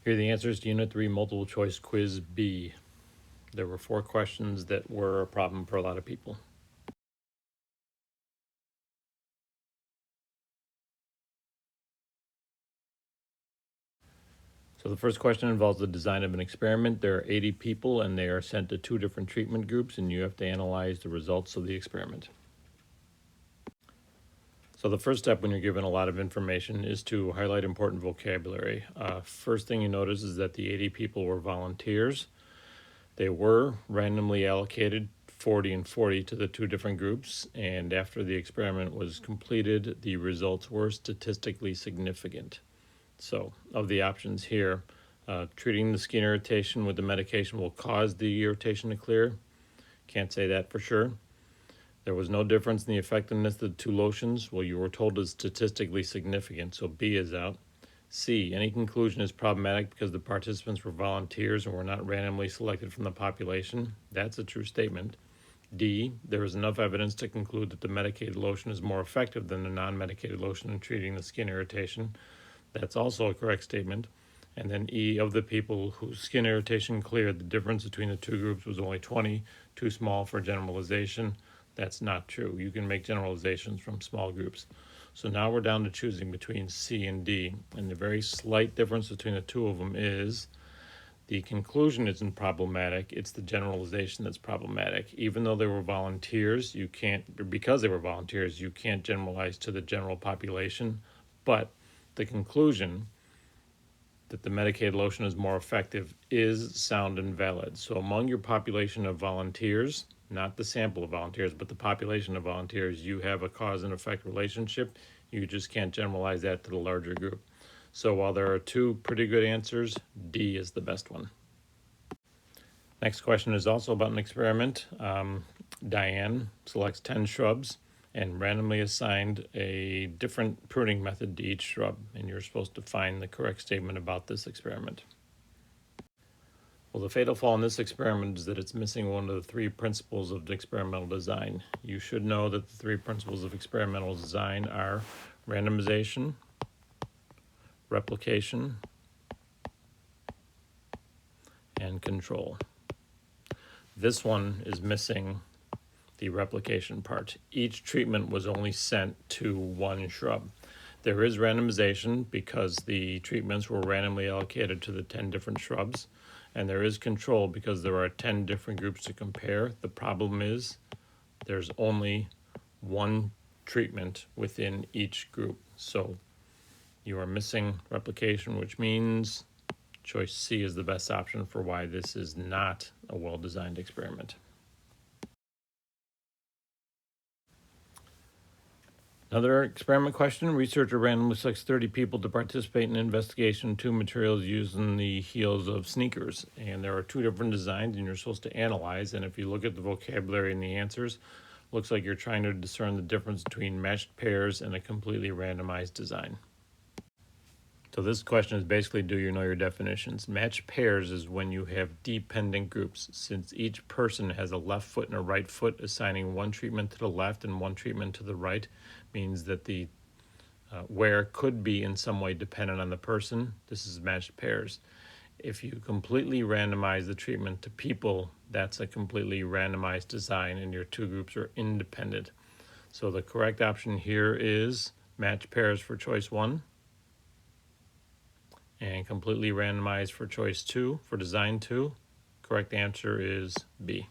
Here are the answers to Unit 3 Multiple Choice Quiz B. There were 4 questions that were a problem for a lot of people. So the first question involves the design of an experiment. There are 80 people and they are sent to 2 different treatment groups, and you have to analyze the results of the experiment. So the first step when you're given a lot of information is to highlight important vocabulary. First thing you notice is that the 80 people were volunteers. They were randomly allocated 40 and 40 to the 2 different groups, and after the experiment was completed, the results were statistically significant. So, of the options here, treating the skin irritation with the medication will cause the irritation to clear. Can't say that for sure. There was no difference in the effectiveness of the 2 lotions. Well, you were told it's statistically significant, so B is out. C, any conclusion is problematic because the participants were volunteers and were not randomly selected from the population. That's a true statement. D, there is enough evidence to conclude that the medicated lotion is more effective than the non-medicated lotion in treating the skin irritation. That's also a correct statement. And then E, of the people whose skin irritation cleared, the difference between the 2 groups was only 20, too small for generalization. That's not true. You can make generalizations from small groups. So now we're down to choosing between C and D, and the very slight difference between the 2 of them is the conclusion isn't problematic, it's the generalization that's problematic. Even though they were volunteers, because they were volunteers, you can't generalize to the general population, but the conclusion that the medicated lotion is more effective is sound and valid. So among your population of volunteers, not the sample of volunteers, but the population of volunteers, you have a cause and effect relationship. You just can't generalize that to the larger group. So while there are 2 pretty good answers, D is the best one. Next question is also about an experiment. Diane selects 10 shrubs and randomly assigned a different pruning method to each shrub, and you're supposed to find the correct statement about this experiment. Well, the fatal flaw in this experiment is that it's missing one of the 3 principles of experimental design. You should know that the 3 principles of experimental design are randomization, replication, and control. This one is missing the replication part. Each treatment was only sent to 1 shrub. There is randomization because the treatments were randomly allocated to the 10 different shrubs, and there is control because there are 10 different groups to compare. The problem is there's only 1 treatment within each group. So you are missing replication, which means choice C is the best option for why this is not a well-designed experiment. Another experiment question. Researcher randomly selects 30 people to participate in an investigation of 2 materials used in the heels of sneakers. And there are 2 different designs, and you're supposed to analyze. And if you look at the vocabulary and the answers, looks like you're trying to discern the difference between matched pairs and a completely randomized design. So this question is basically, do you know your definitions? Matched pairs is when you have dependent groups. Since each person has a left foot and a right foot, assigning 1 treatment to the left and 1 treatment to the right means that the wear could be in some way dependent on the person. This is matched pairs. If you completely randomize the treatment to people, that's a completely randomized design, and your 2 groups are independent. So the correct option here is matched pairs for choice 1. And completely randomized for choice 2, for design 2. Correct answer is B.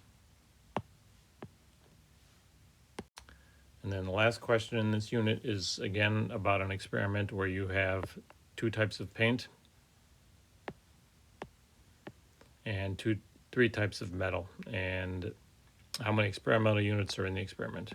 And then the last question in this unit is again about an experiment where you have 2 types of paint and 3 types of metal, and how many experimental units are in the experiment.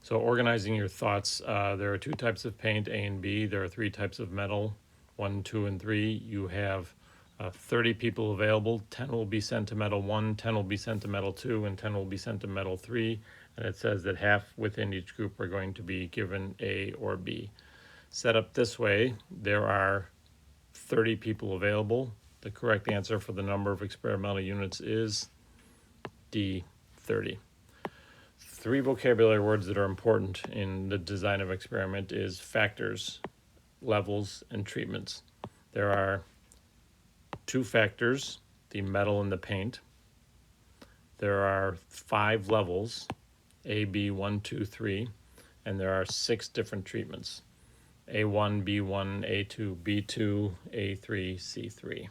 So organizing your thoughts, there are 2 types of paint, A and B. There are 3 types of metal, 1, 2, and 3. You have 30 people available. 10 will be sent to metal 1, 10 will be sent to metal 2, and 10 will be sent to metal 3. And it says that half within each group are going to be given A or B. Set up this way, there are 30 people available. The correct answer for the number of experimental units is D, 30. 3 vocabulary words that are important in the design of experiment is factors, levels, and treatments. There are two factors, the metal and the paint. There are 5 levels, A, B, 1, 2, 3, and there are 6 different treatments. A1, B1, A2, B2, A3, C3.